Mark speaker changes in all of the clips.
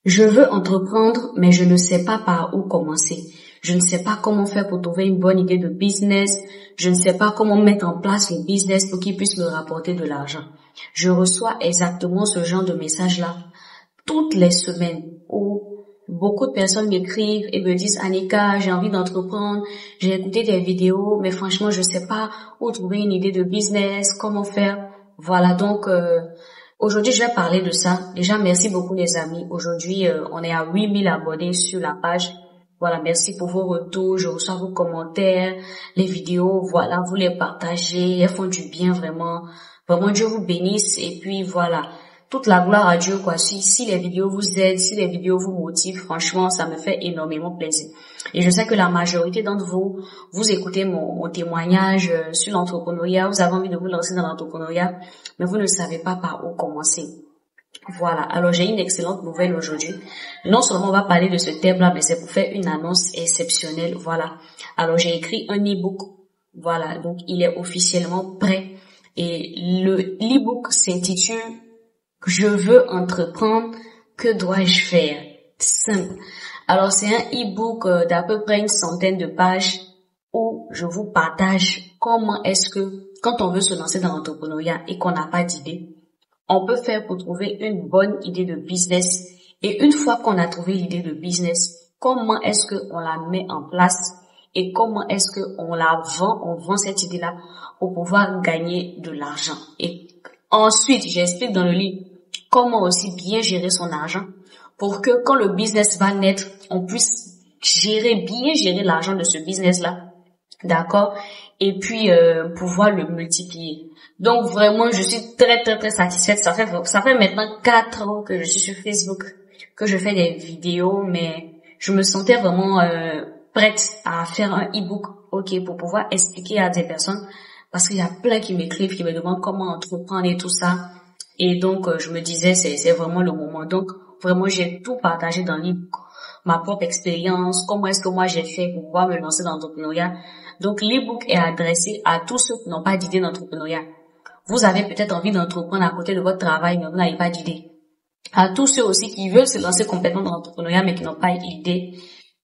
Speaker 1: Je veux entreprendre, mais je ne sais pas par où commencer. Je ne sais pas comment faire pour trouver une bonne idée de business. Je ne sais pas comment mettre en place le business pour qu'il puisse me rapporter de l'argent. Je reçois exactement ce genre de message-là toutes les semaines où beaucoup de personnes m'écrivent et me disent: Annika, j'ai envie d'entreprendre, j'ai écouté des vidéos, mais franchement, je sais pas où trouver une idée de business, comment faire. Voilà, donc aujourd'hui, je vais parler de ça. Déjà, merci beaucoup les amis. Aujourd'hui, on est à 8000 abonnés sur la page. Voilà, merci pour vos retours. Je reçois vos commentaires, les vidéos. Voilà, vous les partagez. Elles font du bien vraiment. Vraiment, Dieu vous bénisse. Et puis, voilà. Toute la gloire à Dieu, quoi. Si les vidéos vous aident, si les vidéos vous motivent, franchement, ça me fait énormément plaisir. Et je sais que la majorité d'entre vous, vous écoutez mon témoignage sur l'entrepreneuriat, vous avez envie de vous lancer dans l'entrepreneuriat, mais vous ne savez pas par où commencer. Voilà. Alors, j'ai une excellente nouvelle aujourd'hui. Non seulement on va parler de ce thème-là, mais c'est pour faire une annonce exceptionnelle. Voilà. Alors, j'ai écrit un e-book. Voilà. Donc, il est officiellement prêt. Et l'e-book s'intitule Je veux entreprendre, que dois-je faire? Simple. Alors, c'est un e-book d'à peu près une centaine de pages où je vous partage comment est-ce que, quand on veut se lancer dans l'entrepreneuriat et qu'on n'a pas d'idée, on peut faire pour trouver une bonne idée de business. Et une fois qu'on a trouvé l'idée de business, comment est-ce qu'on la met en place et comment est-ce qu'on la vend, on vend cette idée-là pour pouvoir gagner de l'argent. Et ensuite, j'explique dans le livre comment aussi bien gérer son argent pour que quand le business va naître, on puisse bien gérer l'argent de ce business-là. D'accord? Et puis, pouvoir le multiplier. Donc, vraiment, je suis très, très, très satisfaite. Ça fait maintenant 4 ans que je suis sur Facebook, que je fais des vidéos, mais je me sentais vraiment prête à faire un e-book, ok, pour pouvoir expliquer à des personnes, parce qu'il y a plein qui m'écrivent, qui me demandent comment entreprendre et tout ça. Et donc, je me disais, c'est vraiment le moment. Donc, vraiment, j'ai tout partagé dans l'e-book. Ma propre expérience, comment est-ce que moi j'ai fait pour pouvoir me lancer dans l'entrepreneuriat. Donc, l'e-book est adressé à tous ceux qui n'ont pas d'idée d'entrepreneuriat. Vous avez peut-être envie d'entreprendre à côté de votre travail, mais vous n'avez pas d'idée. À tous ceux aussi qui veulent se lancer complètement dans l'entrepreneuriat, mais qui n'ont pas d'idée,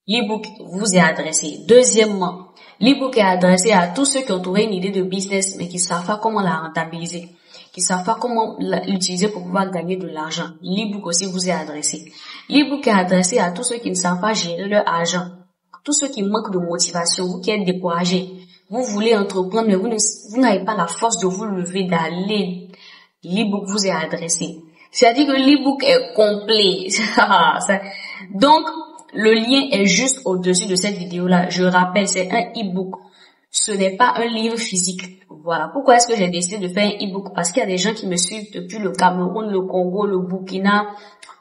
Speaker 1: l'e-book vous est adressé. Deuxièmement, l'e-book est adressé à tous ceux qui ont trouvé une idée de business, mais qui ne savent pas comment la rentabiliser, qui ne savent pas comment l'utiliser pour pouvoir gagner de l'argent. L'e-book aussi vous est adressé. L'e-book est adressé à tous ceux qui ne savent pas gérer leur argent, tous ceux qui manquent de motivation, vous qui êtes découragés. Vous voulez entreprendre, mais vous n'avez pas la force de vous lever, d'aller. L'e-book vous est adressé. C'est-à-dire que l'e-book est complet. Donc, le lien est juste au-dessus de cette vidéo-là. Je rappelle, c'est un e-book. Ce n'est pas un livre physique. Voilà. Pourquoi est-ce que j'ai décidé de faire un e-book? Parce qu'il y a des gens qui me suivent depuis le Cameroun, le Congo, le Burkina,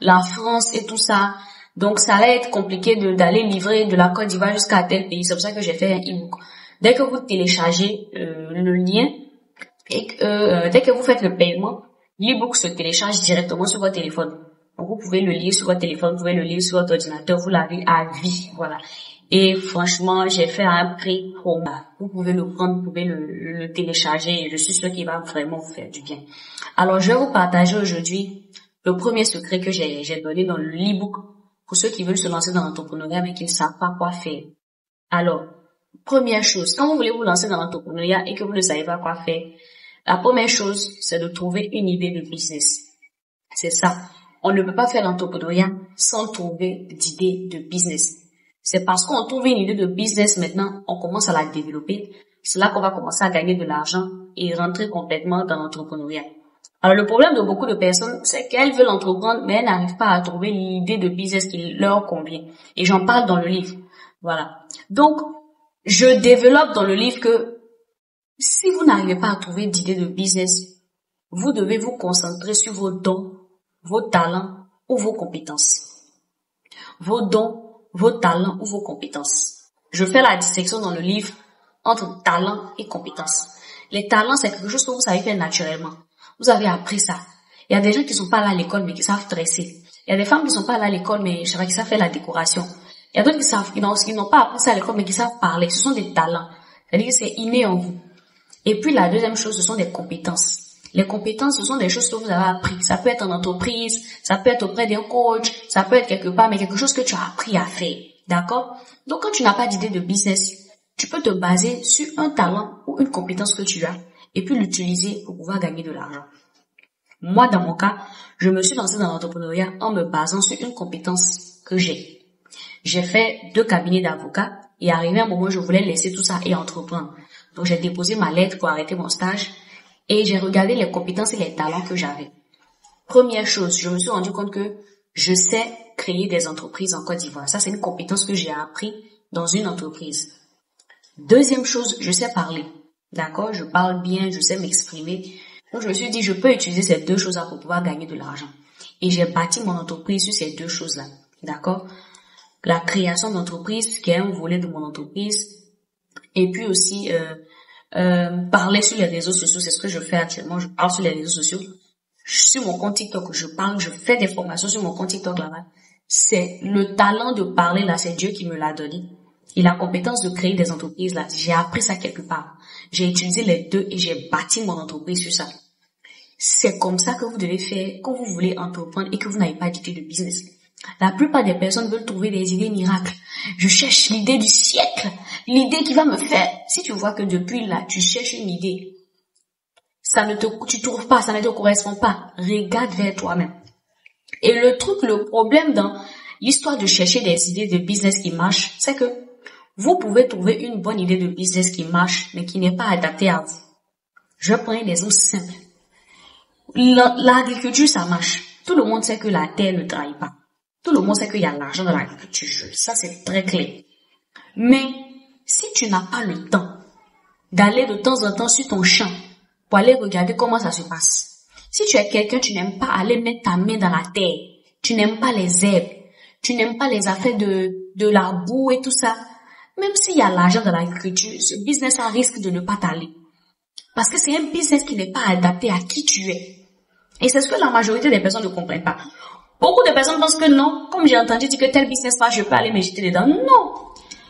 Speaker 1: la France et tout ça. Donc, ça allait être compliqué d'aller livrer de la Côte d'Ivoire jusqu'à tel pays. C'est pour ça que j'ai fait un e-book. Dès que vous téléchargez le lien et dès que vous faites le paiement, l'e-book se télécharge directement sur votre téléphone. Donc, vous pouvez le lire sur votre téléphone, vous pouvez le lire sur votre ordinateur, vous l'avez à vie, voilà. Et franchement, j'ai fait un prix promo. Vous pouvez le prendre, vous pouvez le télécharger et je suis sûre qu'il va vraiment vous faire du bien. Alors, je vais vous partager aujourd'hui le premier secret que j'ai donné dans le e-book pour ceux qui veulent se lancer dans l'entrepreneuriat mais qui ne savent pas quoi faire. Alors, première chose, quand vous voulez vous lancer dans l'entrepreneuriat et que vous ne savez pas quoi faire, la première chose, c'est de trouver une idée de business. C'est ça. On ne peut pas faire l'entrepreneuriat sans trouver d'idée de business. C'est parce qu'on trouve une idée de business maintenant, on commence à la développer. C'est là qu'on va commencer à gagner de l'argent et rentrer complètement dans l'entrepreneuriat. Alors le problème de beaucoup de personnes, c'est qu'elles veulent entreprendre, mais elles n'arrivent pas à trouver l'idée de business qui leur convient. Et j'en parle dans le livre. Voilà. Donc, je développe dans le livre que si vous n'arrivez pas à trouver d'idée de business, vous devez vous concentrer sur vos dons, vos talents ou vos compétences. Vos dons, vos talents ou vos compétences. Je fais la distinction dans le livre entre talent et compétences. Les talents, c'est quelque chose que vous savez faire naturellement. Vous avez appris ça. Il y a des gens qui sont pas là à l'école mais qui savent tresser. Il y a des femmes qui sont pas là à l'école mais qui savent faire la décoration. Il y a d'autres qui n'ont pas appris ça à l'école mais qui savent parler. Ce sont des talents. C'est-à-dire que c'est inné en vous. Et puis la deuxième chose, ce sont des compétences. Les compétences, ce sont des choses que vous avez appris. Ça peut être en entreprise, ça peut être auprès d'un coach, ça peut être quelque part, mais quelque chose que tu as appris à faire. D'accord? Donc, quand tu n'as pas d'idée de business, tu peux te baser sur un talent ou une compétence que tu as et puis l'utiliser pour pouvoir gagner de l'argent. Moi, dans mon cas, je me suis lancée dans l'entrepreneuriat en me basant sur une compétence que j'ai. J'ai fait 2 cabinets d'avocats et arrivé à un moment où je voulais laisser tout ça et entreprendre. Donc, j'ai déposé ma lettre pour arrêter mon stage et j'ai regardé les compétences et les talents que j'avais. Première chose, je me suis rendu compte que je sais créer des entreprises en Côte d'Ivoire. Ça, c'est une compétence que j'ai appris dans une entreprise. Deuxième chose, je sais parler. D'accord? Je parle bien, je sais m'exprimer. Donc, je me suis dit, je peux utiliser ces 2 choses-là pour pouvoir gagner de l'argent. Et j'ai bâti mon entreprise sur ces 2 choses-là. D'accord? La création d'entreprise, qui est un volet de mon entreprise. Et puis aussi, parler sur les réseaux sociaux, c'est ce que je fais actuellement. Je parle sur les réseaux sociaux. Sur mon compte TikTok, je parle, je fais des formations sur mon compte TikTok là-bas. C'est le talent de parler là, c'est Dieu qui me l'a donné. Et la compétence de créer des entreprises là, j'ai appris ça quelque part. J'ai utilisé les 2 et j'ai bâti mon entreprise sur ça. C'est comme ça que vous devez faire quand vous voulez entreprendre et que vous n'avez pas d'idée de business. La plupart des personnes veulent trouver des idées miracles. Je cherche l'idée du siècle, l'idée qui va me faire. Si tu vois que depuis là, tu cherches une idée, tu trouves pas, ça ne te correspond pas. Regarde vers toi-même. Et le problème dans l'histoire de chercher des idées de business qui marchent, c'est que vous pouvez trouver une bonne idée de business qui marche, mais qui n'est pas adaptée à vous. Je vais prendre un exemple simple. L'agriculture, ça marche. Tout le monde sait que la terre ne trahit pas. Tout le monde sait qu'il y a l'argent dans l'agriculture. Ça, c'est très clair. Mais si tu n'as pas le temps d'aller de temps en temps sur ton champ pour aller regarder comment ça se passe. Si tu es quelqu'un, tu n'aimes pas aller mettre ta main dans la terre. Tu n'aimes pas les herbes. Tu n'aimes pas les affaires de la boue et tout ça. Même s'il y a l'argent dans l'agriculture, ce business a risque de ne pas t'aller. Parce que c'est un business qui n'est pas adapté à qui tu es. Et c'est ce que la majorité des personnes ne comprennent pas. Beaucoup de personnes pensent que non, comme j'ai entendu dire que tel business là, je peux aller me jeter dedans. Non!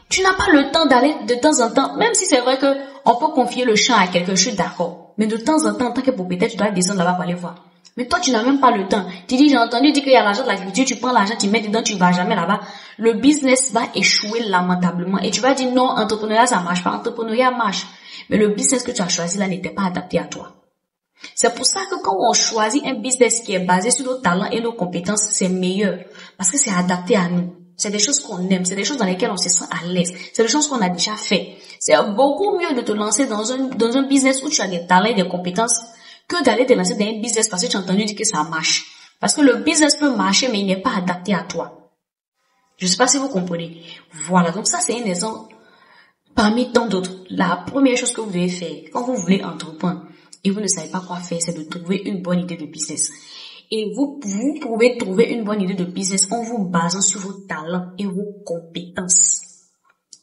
Speaker 1: Tu n'as pas le temps d'aller de temps en temps, même si c'est vrai que on peut confier le champ à quelqu'un, je suis d'accord. Mais de temps en temps, en tant que propriétaire, tu dois descendre là-bas pour aller voir. Mais toi, tu n'as même pas le temps. Tu dis, j'ai entendu dire qu'il y a l'argent de l'agriculture, tu prends l'argent, tu mets dedans, tu vas jamais là-bas. Le business va échouer lamentablement. Et tu vas dire, non, entrepreneuriat, ça marche pas. Entrepreneuriat marche. Mais le business que tu as choisi là n'était pas adapté à toi. C'est pour ça que quand on choisit un business qui est basé sur nos talents et nos compétences, c'est meilleur. Parce que c'est adapté à nous. C'est des choses qu'on aime, c'est des choses dans lesquelles on se sent à l'aise, c'est des choses qu'on a déjà fait. C'est beaucoup mieux de te lancer dans un business où tu as des talents et des compétences que d'aller te lancer dans un business parce que tu as entendu dire que ça marche. Parce que le business peut marcher, mais il n'est pas adapté à toi. Je ne sais pas si vous comprenez. Voilà, donc ça c'est un exemple parmi tant d'autres. La première chose que vous devez faire quand vous voulez entreprendre et vous ne savez pas quoi faire, c'est de trouver une bonne idée de business. Et vous pouvez trouver une bonne idée de business en vous basant sur vos talents et vos compétences.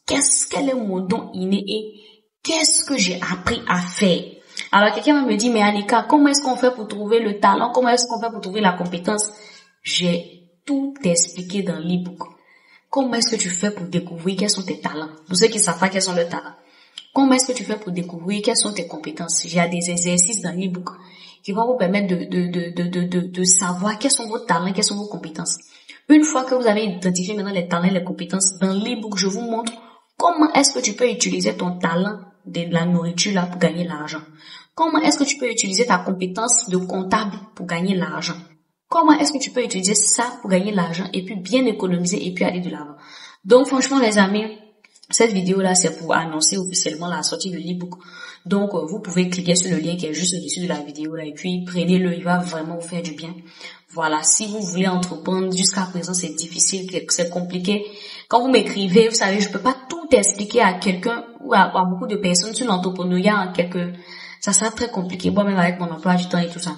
Speaker 1: Quel est mon don inné et qu'est-ce que j'ai appris à faire? Alors quelqu'un va me dire, mais Annika, comment est-ce qu'on fait pour trouver le talent? Comment est-ce qu'on fait pour trouver la compétence? J'ai tout expliqué dans l'e-book. Comment est-ce que tu fais pour découvrir quels sont tes talents? Pour ceux qui ne savent pas quels sont leurs talents. Comment est-ce que tu fais pour découvrir quelles sont tes compétences? J'ai des exercices dans l'e-book qui vont vous permettre de savoir quels sont vos talents, quelles sont vos compétences. Une fois que vous avez identifié maintenant les talents et les compétences, dans l'e-book, je vous montre comment est-ce que tu peux utiliser ton talent de la nourriture là pour gagner l'argent. Comment est-ce que tu peux utiliser ta compétence de comptable pour gagner l'argent. Comment est-ce que tu peux utiliser ça pour gagner l'argent et puis bien économiser et puis aller de l'avant. Donc franchement les amis, cette vidéo-là, c'est pour annoncer officiellement la sortie de l'e-book. Donc, vous pouvez cliquer sur le lien qui est juste au-dessus de la vidéo là et puis prenez-le, il va vraiment vous faire du bien. Voilà, si vous voulez entreprendre, jusqu'à présent, c'est difficile, c'est compliqué. Quand vous m'écrivez, vous savez, je peux pas tout expliquer à quelqu'un ou à beaucoup de personnes sur l'entrepreneuriat ça sera très compliqué, moi-même avec mon emploi du temps et tout ça.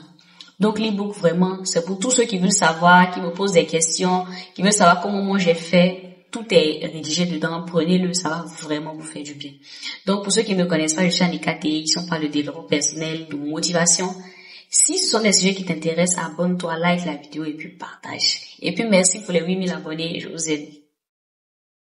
Speaker 1: Donc, l'e-book, vraiment, c'est pour tous ceux qui veulent savoir, qui me posent des questions, qui veulent savoir comment moi j'ai fait. Tout est rédigé dedans, prenez-le, ça va vraiment vous faire du bien. Donc, pour ceux qui ne me connaissent pas, je suis Annika TX, on parle de développement personnel, de motivation. Si ce sont des sujets qui t'intéressent, abonne-toi, like la vidéo et puis partage. Et puis, merci pour les 8000 abonnés, je vous aime.